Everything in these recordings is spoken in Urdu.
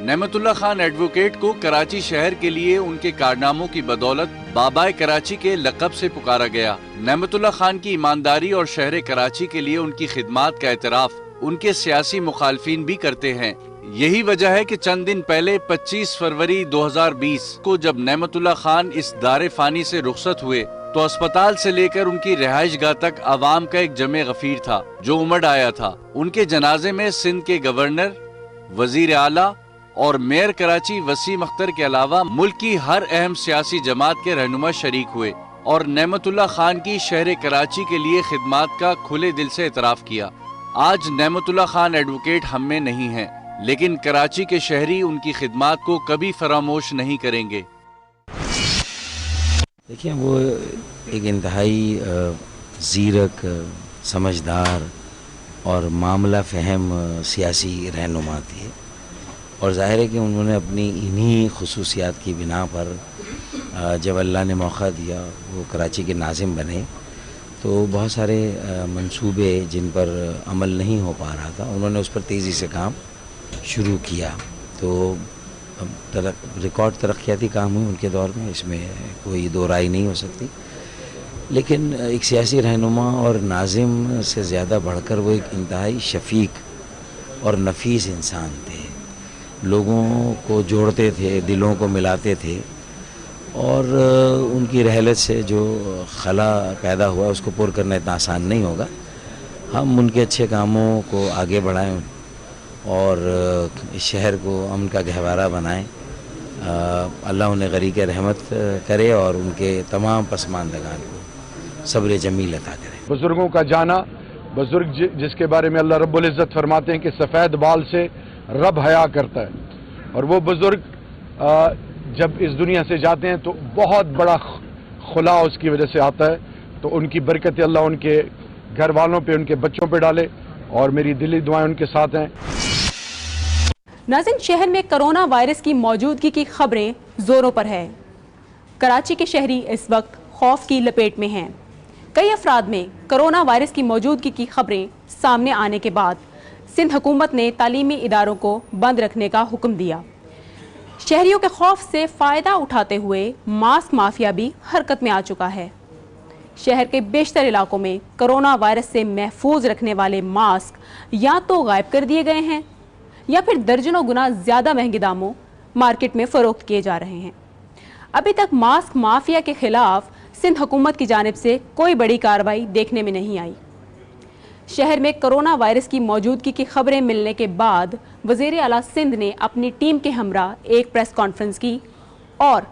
نعمت اللہ خان ایڈوکیٹ کو کراچی شہر کے لیے ان کے کارناموں کی بدولت بابائے کراچی کے لقب سے پکارا گیا۔ نعمت اللہ خان کی ایمانداری اور شہر کراچی کے لیے ان کی خدمات کا اعتراف ان کے سیاسی مخالفین بھی کرتے ہیں۔ یہی وجہ ہے کہ چند دن پہلے 25 فروری 2020 کو جب نعمت اللہ خان اس دار فانی سے رخصت ہوئے تو اسپتال سے لے کر ان کی رہائش گاہ تک عوام کا ایک جمع غفیر تھا جو امڑ آیا تھا۔ ان کے جنازے میں سندھ کے گورنر، وزیر اعلیٰ اور میئر کراچی وسیم اختر کے علاوہ ملک کی ہر اہم سیاسی جماعت کے رہنما شریک ہوئے اور نعمت اللہ خان کی شہر کراچی کے لیے خدمات کا کھلے دل سے اعتراف کیا۔ آج نعمت اللہ خان ایڈوکیٹ ہم میں نہیں ہیں، لیکن کراچی کے شہری ان کی خدمات کو کبھی فراموش نہیں کریں گے۔ دیکھیں، وہ ایک انتہائی زیرک، سمجھدار اور معاملہ فہم سیاسی رہنما تھے، اور ظاہر ہے کہ انہوں نے اپنی انہی خصوصیات کی بنا پر جب اللہ نے موقع دیا وہ کراچی کے ناظم بنے تو بہت سارے منصوبے جن پر عمل نہیں ہو پا رہا تھا انہوں نے اس پر تیزی سے کام شروع کیا، تو ریکارڈ ترقیاتی کام ہوئے ان کے دور میں، اس میں کوئی دو رائے نہیں ہو سکتی۔ لیکن ایک سیاسی رہنما اور ناظم سے زیادہ بڑھ کر وہ ایک انتہائی شفیق اور نفیس انسان تھے، لوگوں کو جوڑتے تھے، دلوں کو ملاتے تھے، اور ان کی رحلت سے جو خلا پیدا ہوا اس کو پر کرنا اتنا آسان نہیں ہوگا۔ ہم ان کے اچھے کاموں کو آگے بڑھائیں اور اس شہر کو امن کا گہوارہ بنائیں۔ اللہ انہیں غریق رحمت کرے اور ان کے تمام پسماندگان کو صبر جمیل عطا کرے۔ بزرگوں کا جانا، بزرگ جس کے بارے میں اللہ رب العزت فرماتے ہیں کہ سفید بال سے رب حیا کرتا ہے، اور وہ بزرگ جب اس دنیا سے جاتے ہیں تو بہت بڑا خلا اس کی وجہ سے آتا ہے، تو ان کی برکت اللہ ان کے گھر والوں پہ، ان کے بچوں پہ ڈالے، اور میری دلی دعائیں ان کے ساتھ ہیں۔ ناظرین، شہر میں کرونا وائرس کی موجودگی کی خبریں زوروں پر ہے۔ کراچی کے شہری اس وقت خوف کی لپیٹ میں ہیں۔ کئی افراد میں کرونا وائرس کی موجودگی کی خبریں سامنے آنے کے بعد سندھ حکومت نے تعلیمی اداروں کو بند رکھنے کا حکم دیا۔ شہریوں کے خوف سے فائدہ اٹھاتے ہوئے ماسک مافیا بھی حرکت میں آ چکا ہے۔ شہر کے بیشتر علاقوں میں کرونا وائرس سے محفوظ رکھنے والے ماسک یا تو غائب کر دیے گئے ہیں یا پھر درجنوں گنا زیادہ مہنگے داموں مارکیٹ میں فروخت کیے جا رہے ہیں۔ ابھی تک ماسک مافیا کے خلاف سندھ حکومت کی جانب سے کوئی بڑی کارروائی دیکھنے میں نہیں آئی۔ شہر میں کرونا وائرس کی موجودگی کی خبریں ملنے کے بعد وزیر اعلیٰ سندھ نے اپنی ٹیم کے ہمراہ ایک پریس کانفرنس کی اور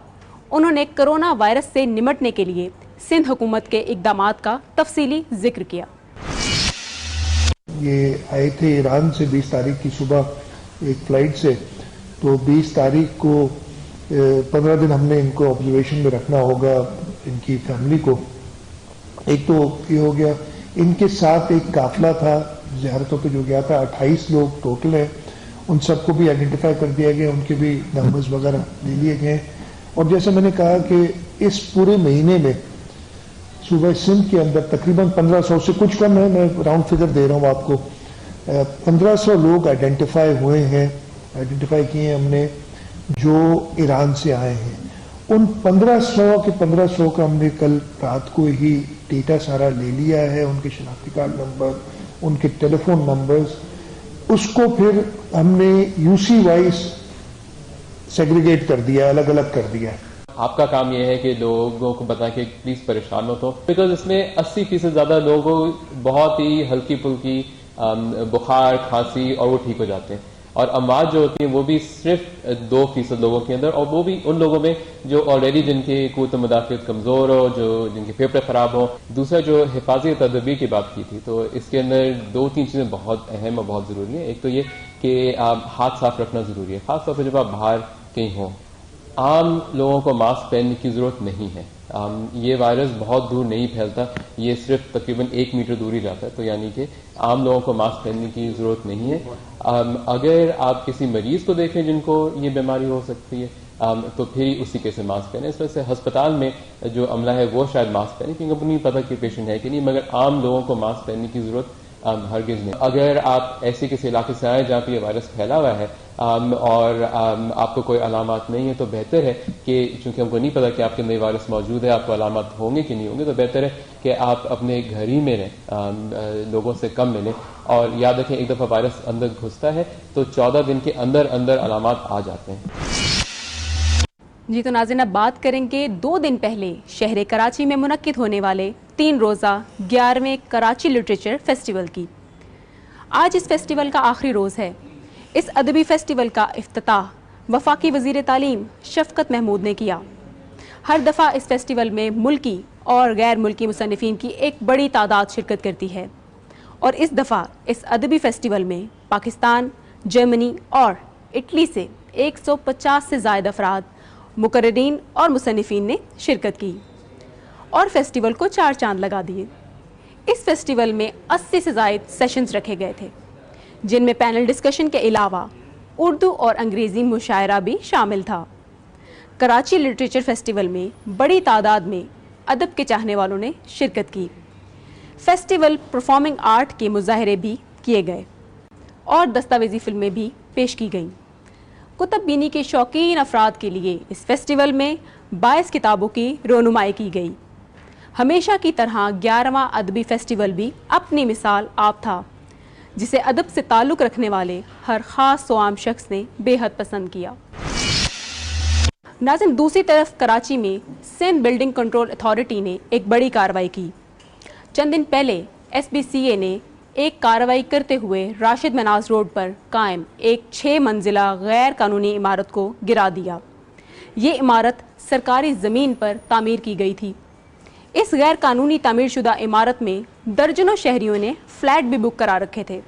انہوں نے کرونا وائرس سے نمٹنے کے لیے سندھ حکومت کے اقدامات کا تفصیلی ذکر کیا۔ یہ آئے تھے ایران سے 20 تاریخ کی صبح ایک فلائٹ سے، تو 20 تاریخ کو 15 دن ہم نے ان کو آبزرویشن میں رکھنا ہوگا، ان کی فیملی کو۔ ایک تو یہ ہو گیا، ان کے ساتھ ایک قافلہ تھا زیارتوں پہ جو گیا تھا، 28 لوگ ٹوٹل ہیں، ان سب کو بھی آئیڈینٹیفائی کر دیا گیا، ان کے بھی نمبرز وغیرہ لے لیے گئے۔ اور جیسے میں نے کہا کہ اس پورے مہینے میں صوبہ سندھ کے اندر تقریباً 1500 سے کچھ کم ہے، میں راؤنڈ فگر دے رہا ہوں آپ کو، 1500 لوگ آئیڈینٹیفائی ہوئے ہیں، آئیڈینٹیفائی کیے ہیں ہم نے، جو ایران سے آئے ہیں۔ ان 1500 کا ہم نے کل رات کو ہی ڈیٹا سارا لے لیا ہے، ان کے شناختی کارڈ نمبر، ان کے ٹیلی فون نمبرز، اس کو پھر ہم نے یو سی وائز سیگریگیٹ کر دیا، الگ الگ کر دیا۔ آپ کا کام یہ ہے کہ لوگوں کو بتائیں کہ پلیز پریشان نہ ہو، بیکاز اس میں 80% زیادہ لوگوں کو بہت ہی ہلکی پھلکی بخار، کھانسی، اور وہ ٹھیک ہو جاتے ہیں، اور اموات جو ہوتی ہیں وہ بھی صرف 2% لوگوں کے اندر، اور وہ بھی ان لوگوں میں جو آلریڈی جن کی قوت مدافعت کمزور ہو، جو جن کے پھیپھڑے خراب ہوں۔ دوسرا جو حفاظتی تدابیر کی بات کی تھی، تو اس کے اندر 2-3 چیزیں بہت اہم اور بہت ضروری ہیں۔ ایک تو یہ کہ ہاتھ صاف رکھنا ضروری ہے، خاص طور پہ جب آپ باہر کہیں ہوں۔ عام لوگوں کو ماسک پہننے کی ضرورت نہیں ہے، یہ وائرس بہت دور نہیں پھیلتا، یہ صرف تقریباً 1 میٹر دور ہی جاتا ہے، تو یعنی کہ عام لوگوں کو ماسک پہننے کی ضرورت نہیں ہے۔ اگر آپ کسی مریض کو دیکھیں جن کو یہ بیماری ہو سکتی ہے تو پھر اسی کے سے ماسک پہنیں۔ اس وجہ سے ہسپتال میں جو عملہ ہے وہ شاید ماسک پہنیں، کیونکہ نہیں پتہ کہ پیشنٹ ہے کہ نہیں، مگر عام لوگوں کو ماسک پہننے کی ضرورت ہرگز نہیں۔ اگر آپ ایسے کسی علاقے سے آئیں جہاں پہ یہ وائرس پھیلا ہوا ہے اور آپ کو کوئی علامات نہیں ہے تو بہتر ہے کہ چونکہ ہم کو نہیں پتا کہ آپ کے اندر وائرس موجود ہے، آپ کو علامات ہوں گے کہ نہیں ہوں گے، تو بہتر ہے کہ آپ اپنے گھر ہی میں رہیں، لوگوں سے کم ملیں. اور یاد رکھیں ایک دفعہ وائرس اندر گھستا ہے تو 14 دن کے اندر علامات آ جاتے ہیں. جی تو ناظرین، اب بات کریں گے 2 دن پہلے شہر کراچی میں منعقد ہونے والے 3 روزہ 11ویں کراچی لٹریچر فیسٹیول کی. آج اس فیسٹیول کا آخری روز ہے. اس ادبی فیسٹیول کا افتتاح وفاقی وزیر تعلیم شفقت محمود نے کیا. ہر دفعہ اس فیسٹیول میں ملکی اور غیر ملکی مصنفین کی ایک بڑی تعداد شرکت کرتی ہے، اور اس دفعہ اس ادبی فیسٹیول میں پاکستان، جرمنی اور اٹلی سے 150 سے زائد افراد، مقررین اور مصنفین نے شرکت کی اور فیسٹیول کو 4 چاند لگا دیے. اس فیسٹیول میں 80 سے زائد سیشنز رکھے گئے تھے، جن میں پینل ڈسکشن کے علاوہ اردو اور انگریزی مشاعرہ بھی شامل تھا. کراچی لٹریچر فیسٹیول میں بڑی تعداد میں ادب کے چاہنے والوں نے شرکت کی. فیسٹیول پرفارمنگ آرٹ کے مظاہرے بھی کیے گئے اور دستاویزی فلمیں بھی پیش کی گئیں. کتب بینی کے شوقین افراد کے لیے اس فیسٹیول میں 22 کتابوں کی رونمائی کی گئی. ہمیشہ کی طرح 11واں ادبی فیسٹیول بھی اپنی مثال آپ تھا، جسے ادب سے تعلق رکھنے والے ہر خاص و عام شخص نے بے حد پسند کیا. ناظرین، دوسری طرف کراچی میں سندھ بلڈنگ کنٹرول اتھارٹی نے ایک بڑی کارروائی کی. چند دن پہلے SBCA نے ایک کارروائی کرتے ہوئے راشد مناز روڈ پر قائم ایک 6 منزلہ غیر قانونی عمارت کو گرا دیا. یہ عمارت سرکاری زمین پر تعمیر کی گئی تھی. اس غیر قانونی تعمیر شدہ عمارت میں درجنوں شہریوں نے فلیٹ بھی بک کرا رکھے تھے.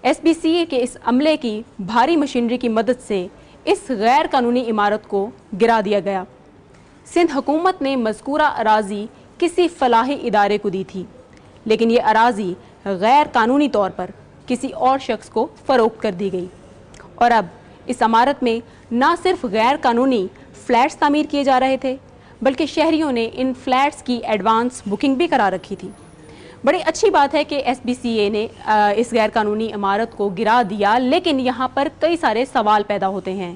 SBCA کے اس عملے کی بھاری مشینری کی مدد سے اس غیر قانونی عمارت کو گرا دیا گیا. سندھ حکومت نے مذکورہ اراضی کسی فلاحی ادارے کو دی تھی، لیکن یہ اراضی غیر قانونی طور پر کسی اور شخص کو فروخت کر دی گئی، اور اب اس عمارت میں نہ صرف غیر قانونی فلیٹس تعمیر کیے جا رہے تھے، بلکہ شہریوں نے ان فلیٹس کی ایڈوانس بکنگ بھی کرا رکھی تھی. بڑی اچھی بات ہے کہ SBCA نے اس غیر قانونی عمارت کو گرا دیا، لیکن یہاں پر کئی سارے سوال پیدا ہوتے ہیں.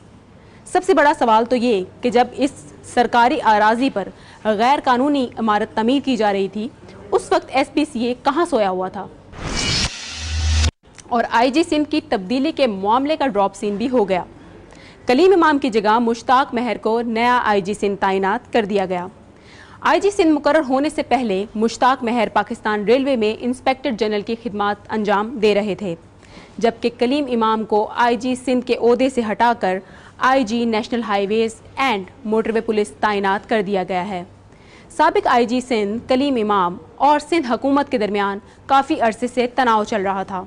سب سے بڑا سوال تو یہ کہ جب اس سرکاری اراضی پر غیر قانونی عمارت تعمیر کی جا رہی تھی، اس وقت SBCA کہاں سویا ہوا تھا؟ اور IG سندھ کی تبدیلی کے معاملے کا ڈراپ سین بھی ہو گیا. کلیم امام کی جگہ مشتاق مہر کو نیا IG سندھ تعینات کر دیا گیا. IG سندھ مقرر ہونے سے پہلے مشتاق مہر پاکستان ریلوے میں انسپیکٹر جنرل کی خدمات انجام دے رہے تھے، جبکہ کلیم امام کو IG سندھ کے عہدے سے ہٹا کر IG national high ways and motor way police تعینات کر دیا گیا ہے. سابق IG سندھ کلیم امام اور سندھ حکومت کے درمیان کافی عرصے سے تناؤ چل رہا تھا،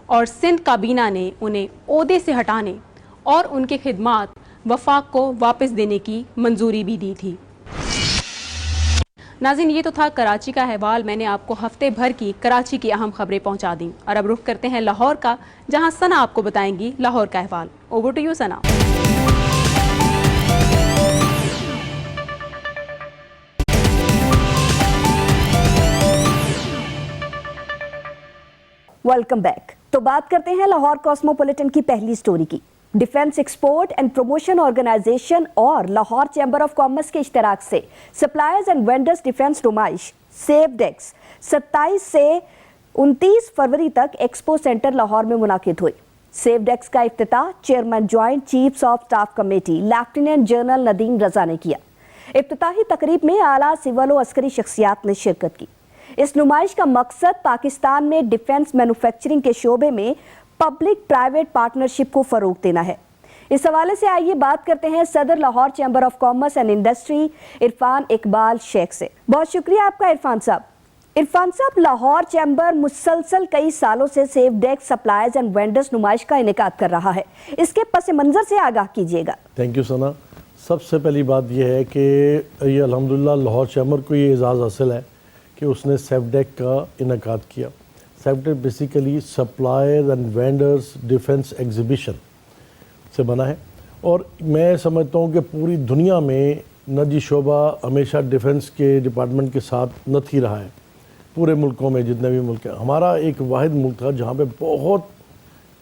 اور سندھ کابینہ نے انہیں عہدے سے ہٹانے اور ان کی خدمات وفاق کو واپس دینے کی منظوری بھی دی تھی. ناظرین، یہ تو تھا کراچی کا احوال. میں نے آپ کو ہفتے بھر کی کراچی کی اہم خبریں پہنچا دیں، اور اب رخ کرتے ہیں لاہور کا، جہاں ثنا آپ کو بتائیں گی لاہور کا احوال. Over to you Sana. Welcome back. تو بات کرتے ہیں لاہور کاسموپولیٹن کی پہلی سٹوری کی. Defence export and promotion organisation اور لاہور چیمبر آف کامرس کے اشتراک سے سپلائرز اینڈ وینڈرز ڈیفنس نمائش سیف ڈیکس 27 سے 29 فروری تک ایکسپو سینٹر لاہور میں منعقد ہوئی. سیف ڈیکس کا افتتاح chairman joint chiefs of staff committee lieutenant general Nadeem Raza نے کیا. افتتاحی تقریب میں اعلیٰ سول و عسکری شخصیات نے شرکت کی. اس نمائش کا مقصد پاکستان میں ڈیفنس مینوفیکچرنگ کے شعبے میں پبلک پرائیویٹ پارٹنرشپ کو فروغ دینا ہے. اس حوالے سے آئیے بات کرتے ہیں صدر Lahore chamber of commerce and industry Irfan Iqbal شیخ سے. بہت شکریہ آپ کا عرفان صاحب. عرفان صاحب، لاہور چیمبر مسلسل کئی سالوں سے Safe Dex suppliers and vendors نمائش کا انعقاد کر رہا ہے، اس کے پس منظر سے آگاہ کیجیے گا. تھینک یو ثنا. سب سے پہلی بات یہ ہے کہ یہ الحمدللہ لاہور چیمبر کو یہ اعزاز حاصل ہے کہ اس نے سیف ڈیک کا انعقاد کیا. Safe Dex basically supplier and vendors defence exhibition سے بنا ہے، اور میں سمجھتا ہوں کہ پوری دنیا میں نجی شعبہ ہمیشہ ڈیفنس کے ڈپارٹمنٹ کے ساتھ نہ ہی رہا ہے. پورے ملکوں میں جتنے بھی ملک ہیں، ہمارا ایک واحد ملک تھا جہاں پہ بہت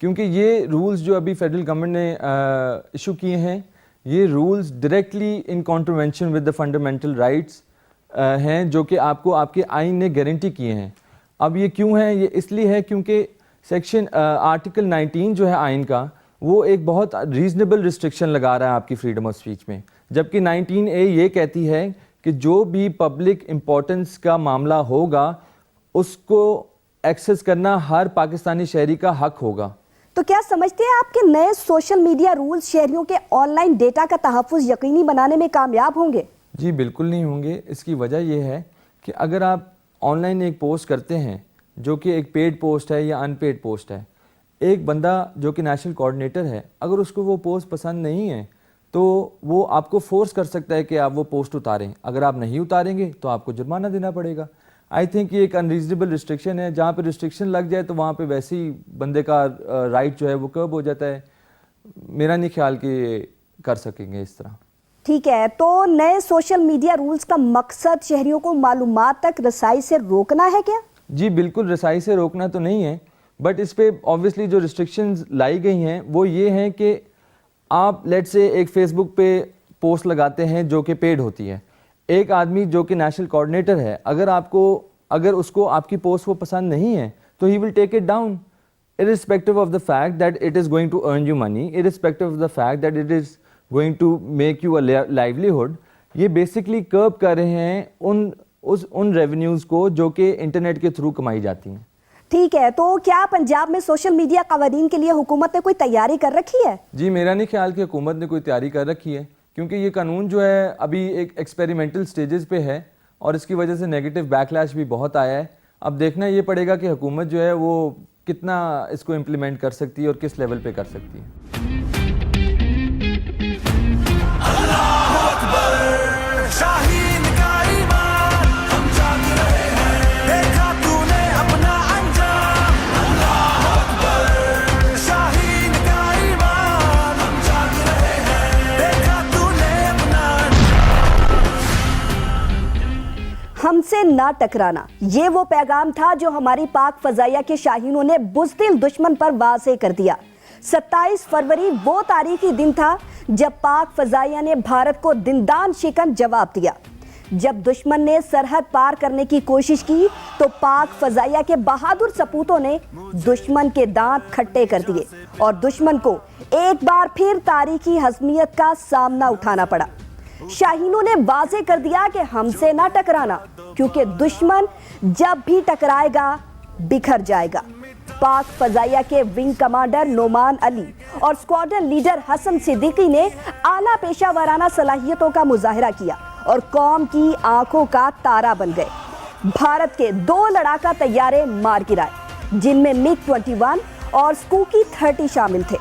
کیونکہ یہ رولز جو ابھی فیڈرل گورنمنٹ نے ایشو کیے ہیں یہ rules directly in contravention with the fundamental rights ہیں جو کہ آپ کو آپ کے آئین نے گارنٹی کیے ہیں. اب یہ کیوں ہیں؟ یہ اس لیے ہے کیونکہ سیکشن آرٹیکل 19 جو ہے آئین کا وہ ایک بہت ریزنیبل ریسٹرکشن لگا رہا ہے آپ کی فریڈم آف اسپیچ میں، جبکہ 19A یہ کہتی ہے کہ جو بھی پبلک امپورٹنس کا معاملہ ہوگا اس کو ایکسس کرنا ہر پاکستانی شہری کا حق ہوگا. تو کیا سمجھتے ہیں آپ کے نئے سوشل میڈیا رولز شہریوں کے آن لائن ڈیٹا کا تحفظ یقینی بنانے میں کامیاب ہوں گے؟ جی بالکل نہیں ہوں گے. اس کی وجہ یہ ہے کہ اگر آپ آن لائن ایک پوسٹ کرتے ہیں جو کہ ایک پیڈ پوسٹ ہے یا ان پیڈ پوسٹ ہے، ایک بندہ جو کہ نیشنل کوآرڈینیٹر ہے اگر اس کو وہ پوسٹ پسند نہیں ہے تو وہ آپ کو فورس کر سکتا ہے کہ آپ وہ پوسٹ اتاریں. اگر آپ نہیں اتاریں گے تو آپ کو جرمانہ دینا پڑے گا. آئی تھنک یہ ایک انریزنیبل ریسٹرکشن ہے. جہاں پہ ریسٹرکشن لگ جائے تو وہاں پہ ویسے ہی بندے کا رائٹ جو ہے وہ کرب ہو جاتا ہے. میرا نہیں خیال کہ کر سکیں گے اس طرح. ٹھیک ہے، تو نئے سوشل میڈیا رولز کا مقصد شہریوں کو معلومات تک رسائی سے روکنا ہے کیا؟ جی بالکل رسائی سے روکنا تو نہیں ہے، بٹ اس پہ آبویسلی جو ریسٹرکشنز لائی گئی ہیں وہ یہ ہیں کہ آپ لیٹ سے ایک فیس بک پہ پوسٹ لگاتے ہیں جو کہ پیڈ ہوتی ہے. ایک آدمی جو کہ نیشنل کوآرڈینیٹر ہے اگر اس کو آپ کی پوسٹ وہ پسند نہیں ہے تو he will take it down irrespective of the fact that it is going to earn you money, irrespective of the fact that it is going to make you a livelihood. یہ بیسکلی کرب کر رہے ہیں ان ریونیوز کو جو کہ انٹرنیٹ کے تھرو کمائی جاتی ہیں. ٹھیک ہے، تو کیا پنجاب میں سوشل میڈیا قوانین کے لیے حکومت نے کوئی تیاری کر رکھی ہے؟ جی میرا نہیں خیال کہ حکومت نے کوئی تیاری کر رکھی ہے، کیونکہ یہ قانون جو ہے ابھی ایک ایکسپیریمنٹل سٹیجز پہ ہے اور اس کی وجہ سے نیگیٹو بیک لیش بھی بہت آیا ہے. اب دیکھنا یہ پڑے گا کہ حکومت جو ہے وہ کتنا اس کو امپلیمنٹ کر سکتی ہے اور کس لیول پہ کر سکتی ہے. ہم سے نہ ٹکرانا، یہ وہ پیغام تھا جو ہماری پاک فضائیہ کے شاہینوں نے بزدل دشمن پر واضح کر دیا. 27 فروری وہ تاریخی دن تھا جب پاک فضائیہ نے بھارت کو دندان شکن جواب دیا. جب دشمن نے سرحد پار کرنے کی کوشش کی تو پاک فضائیہ کے بہادر سپوتوں نے دشمن کے دانت کھٹے کر دیے اور دشمن کو ایک بار پھر تاریخی ہزیمت کا سامنا اٹھانا پڑا. شاہینوں نے واضح کر دیا کہ ہم سے نہ ٹکرانا، کیونکہ دشمن جب بھی ٹکرائے گا بکھر جائے گا. پاک فضائیہ کے ونگ کمانڈر نعمان علی اور اسکواڈرن لیڈر حسن صدیقی نے اعلیٰ پیشہ ورانہ صلاحیتوں کا مظاہرہ کیا اور قوم کی آنکھوں کا تارا بن گئے. بھارت کے 2 لڑاکا طیارے مار گرائے جن میں MiG 21 اور سکوکی 30 شامل تھے.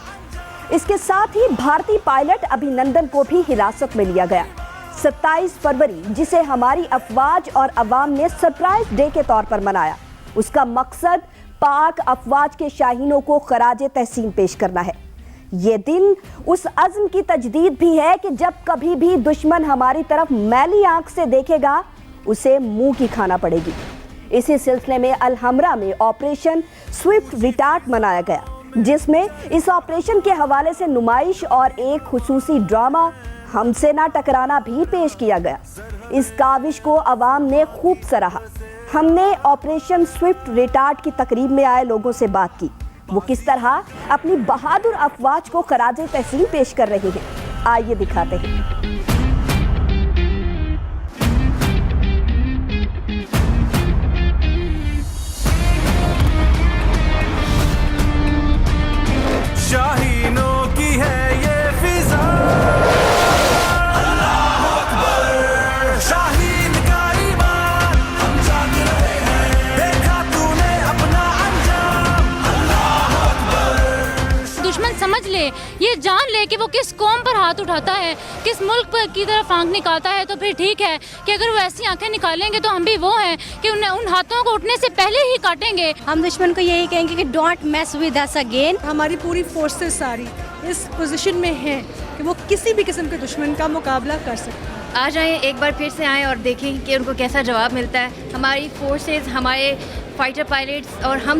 اس کے ساتھ ہی بھارتی پائلٹ ابھی نندن کو بھی حراست میں لیا گیا. 27 فروری جسے ہماری افواج اور عوام نے سرپرائز ڈے کے طور پر منایا، اس کا مقصد پاک افواج کے شاہینوں کو خراج تحسین پیش کرنا ہے. یہ دن اس عزم کی تجدید بھی ہے کہ جب کبھی بھی دشمن ہماری طرف میلی آنکھ سے دیکھے گا اسے منہ کی کھانا پڑے گی. اسی سلسلے میں الحمرہ میں آپریشن سوئفٹ ریٹارٹ منایا گیا، جس میں اس آپریشن کے حوالے سے نمائش اور ایک خصوصی ڈرامہ ہم سے نہ ٹکرانا بھی پیش کیا گیا. اس کاوش کو عوام نے خوب سراہا. ہم نے آپریشن سوئفٹ ریٹارٹ کی تقریب میں آئے لوگوں سے بات کی، وہ کس طرح اپنی بہادر افواج کو خراج تحسین پیش کر رہے ہیں. آئیے دکھاتے ہیں. شاہینوں کی ہے یہ فضا، اللہ اکبر، شاہین کا ایمان ہم جان رہے ہیں، دیکھا تو نے اپنا انجام، اللہ اکبر. دشمن سمجھ لے، یہ جان لے کہ وہ کس قوم پر ہاتھ اٹھاتا ہے، کس ملک پر کی طرف آنکھ نکالتا ہے، تو پھر ٹھیک ہے کہ اگر وہ ایسی آنکھیں نکالیں گے تو ہم بھی وہ ہیں کہ ان ہاتھوں کو اٹھنے سے پہلے ہی کاٹیں گے. ہم دشمن کو یہی کہیں گے کہ don't mess with us again. ہماری پوری فورسز ساری اس پوزیشن میں ہیں کہ وہ کسی بھی قسم کے دشمن کا مقابلہ کر سکتے ہیں. آ جائیں ایک بار پھر سے آئیں اور دیکھیں کہ ان کو کیسا جواب ملتا ہے. ہماری فورسز، ہمارے فائٹر پائلٹس اور ہم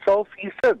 100%,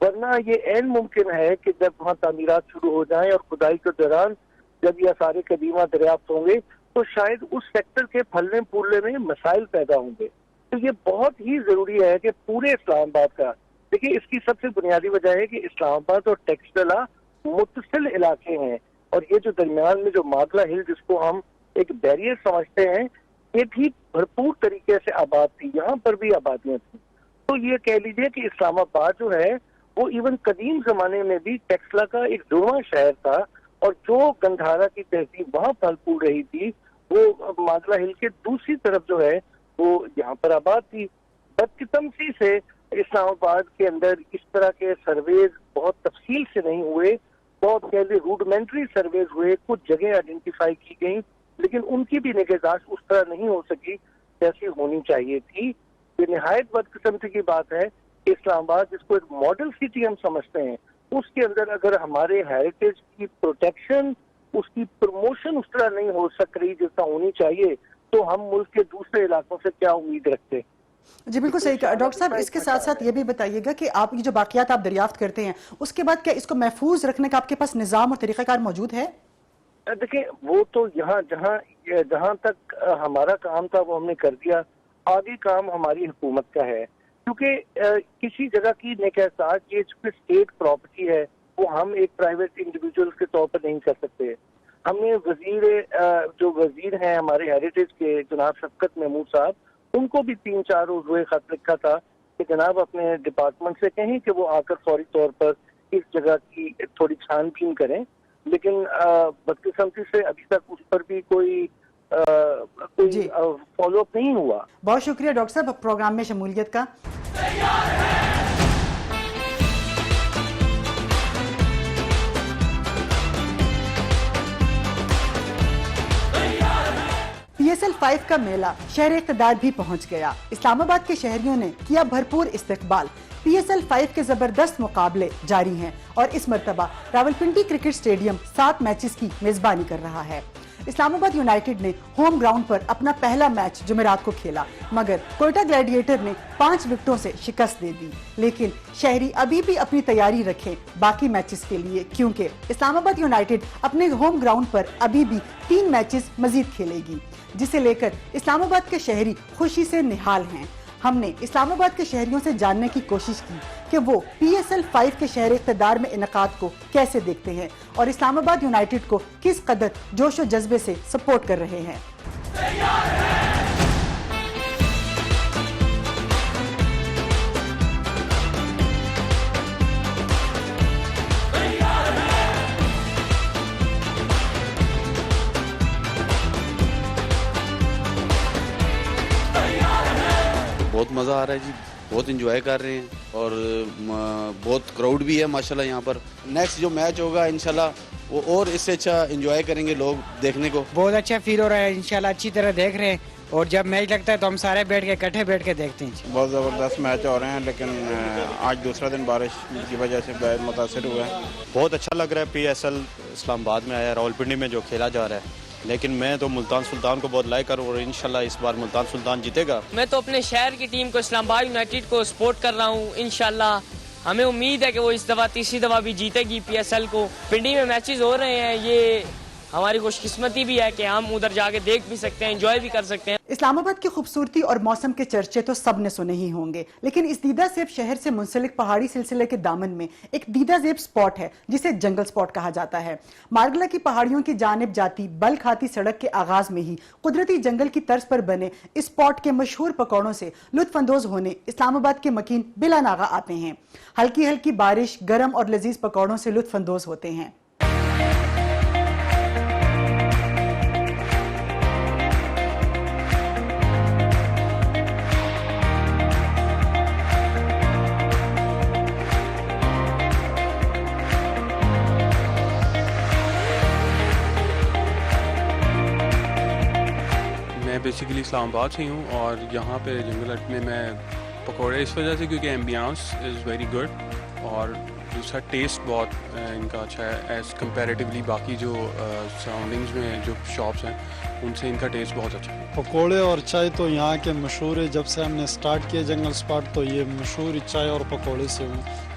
ورنہ یہ عین ممکن ہے کہ جب وہاں تعمیرات شروع ہو جائیں اور کھدائی کے دوران جب یہ آثار قدیمہ دریافت ہوں گے تو شاید اس سیکٹر کے پھلنے پھولنے میں مسائل پیدا ہوں گے. تو یہ بہت ہی ضروری ہے کہ پورے اسلام آباد کا، دیکھیے اس کی سب سے بنیادی وجہ ہے کہ اسلام آباد اور ٹیکسٹلا متصل علاقے ہیں، اور یہ جو درمیان میں جو ماگلا ہل جس کو ہم ایک بیریئر سمجھتے ہیں، یہ بھی بھرپور طریقے سے آباد تھی، یہاں پر بھی آبادیاں تھیں. تو یہ کہہ لیجئے کہ اسلام آباد جو ہے وہ ایون قدیم زمانے میں بھی ٹیکسلا کا ایک جڑواں شہر تھا، اور جو گندھارا کی تہذیب وہاں پھل پھول رہی تھی وہ ماگلا ہل کے دوسری طرف جو ہے وہ یہاں پر آباد تھی. بدقسمتی سے اسلام آباد کے اندر اس طرح کے سرویز بہت تفصیل سے نہیں ہوئے، بہت پہلے روڈمنٹری سرویز ہوئے، کچھ جگہیں آئیڈینٹیفائی کی گئیں، لیکن ان کی بھی نگہداشت اس طرح نہیں ہو سکی جیسی ہونی چاہیے تھی. یہ نہایت بدقسمتی کی بات ہے کہ اسلام آباد جس کو ایک ماڈل سٹی ہم سمجھتے ہیں، اس کے اندر اگر ہمارے ہیریٹیج کی پروٹیکشن، اس کی پروموشن اس طرح نہیں ہو سک رہی جیسا ہونی چاہیے، تو ہم ملک کے دوسرے علاقوں سے کیا امید رکھتے؟ جی بالکل صحیح کہا ڈاکٹر صاحب. اس کے ساتھ ساتھ یہ بھی بتائیے گا کہ آپ یہ جو باقیات آپ دریافت کرتے ہیں اس کے بعد کیا اس کو محفوظ رکھنے کا آپ کے پاس نظام اور طریقہ کار موجود ہے؟ دیکھیں وہ تو یہاں جہاں تک ہمارا کام تھا وہ ہم نے کر دیا، آگے کام ہماری حکومت کا ہے، کیونکہ کسی جگہ کی نگہداشت یہ چونکہ اسٹیٹ پراپرٹی ہے وہ ہم ایک پرائیویٹ انڈیویجول کے طور پر نہیں کر سکتے. ہم نے جو وزیر ہیں ہمارے ہیریٹیج کے جناب شفقت محمود صاحب، ان کو بھی 3-4 روز ہوئے خط لکھا تھا کہ جناب اپنے ڈپارٹمنٹ سے کہیں کہ وہ آ کر فوری طور پر اس جگہ کی تھوڑی چھان بین کریں، لیکن بدقسمتی سے ابھی تک اس پر بھی کوئی فالو اپ نہیں ہوا. بہت شکریہ ڈاکٹر صاحب پروگرام میں شمولیت کا. PSL-5 کا میلہ شہر اقتدار بھی پہنچ گیا. اسلام آباد کے شہریوں نے کیا بھرپور استقبال. PSL-5 کے زبردست مقابلے جاری ہیں اور اس مرتبہ راولپنڈی کرکٹ سٹیڈیم 7 میچز کی میزبانی کر رہا ہے. اسلام آباد یونائٹڈ نے ہوم گراؤنڈ پر اپنا پہلا میچ جمعرات کو کھیلا، مگر کوئٹہ گلیڈیٹر نے 5 وکٹوں سے شکست دے دی. لیکن شہری ابھی بھی اپنی تیاری رکھیں باقی میچز کے لیے، کیونکہ اسلام آباد یونائٹڈ اپنے ہوم گراؤنڈ پر ابھی بھی 3 میچز مزید کھیلے گی، جسے لے کر اسلام آباد کے شہری خوشی سے نہال ہیں. ہم نے اسلام آباد کے شہریوں سے جاننے کی کوشش کی کہ وہ PSL-5 کے شہر اقتدار میں انعقاد کو کیسے دیکھتے ہیں اور اسلام آباد یونائٹڈ کو کس قدر جوش و جذبے سے سپورٹ کر رہے ہیں. بہت مزہ آ رہا ہے جی، بہت انجوائے کر رہے ہیں اور بہت کراؤڈ بھی ہے ماشاءاللہ یہاں پر. نیکسٹ جو میچ ہوگا انشاءاللہ وہ اور اس سے اچھا انجوائے کریں گے لوگ دیکھنے کو. بہت اچھا فیل ہو رہا ہے، انشاءاللہ اچھی طرح دیکھ رہے ہیں، اور جب میچ لگتا ہے تو ہم سارے اکٹھے بیٹھ کے دیکھتے ہیں. بہت زبردست میچ ہو رہے ہیں، لیکن آج دوسرا دن بارش کی وجہ سے بہت متاثر ہوا ہے. بہت اچھا لگ رہا ہے. PSL اسلام آباد میں آیا، راولپنڈی میں جو کھیلا جا رہا ہے، لیکن میں تو ملتان سلطان کو بہت لائک کروں اور انشاءاللہ اس بار ملتان سلطان جیتے گا. میں تو اپنے شہر کی ٹیم کو اسلام آباد یونائٹڈ کو سپورٹ کر رہا ہوں. انشاءاللہ ہمیں امید ہے کہ وہ اس دفعہ تیسری دفعہ بھی جیتے گی PSL کو. پنڈی میں میچز ہو رہے ہیں، یہ ہماری خوش قسمتی بھی ہے کہ ہم ادھر جا کے دیکھ بھی سکتے ہیں، انجوائے بھی کر سکتے ہیں. اسلام آباد کی خوبصورتی اور موسم کے چرچے تو سب نے سنے ہی ہوں گے، لیکن اس دیدہ زیب شہر سے منسلک پہاڑی سلسلے کے دامن میں ایک دیدہ زیب سپاٹ ہے جسے جنگل سپاٹ کہا جاتا ہے. مارگلا کی پہاڑیوں کی جانب جاتی بل کھاتی سڑک کے آغاز میں ہی قدرتی جنگل کی طرز پر بنے اس سپاٹ کے مشہور پکوڑوں سے لطف اندوز ہونے اسلام آباد کے مکین بلا ناغہ آتے ہیں. ہلکی ہلکی بارش، گرم اور لذیذ پکوڑوں سے لطف اندوز ہوتے ہیں. بیسیکلی اسلام آباد سے ہی ہوں اور یہاں پہ جنگل ہٹ میں میں پکوڑے اس وجہ سے کیونکہ ایمبیانس از ویری گڈ اور دوسرا ٹیسٹ بہت ان کا اچھا ہے ایز کمپیریٹیولی باقی جو سراؤنڈنگز میں جو شاپس ہیں ان سے ان کا ٹیسٹ بہت اچھا ہے. پکوڑے اور چائے تو یہاں کے مشہور ہے. جب سے ہم نے اسٹارٹ کیا جنگل اسپاٹ تو یہ مشہور چائے اور پکوڑے سے ہوں.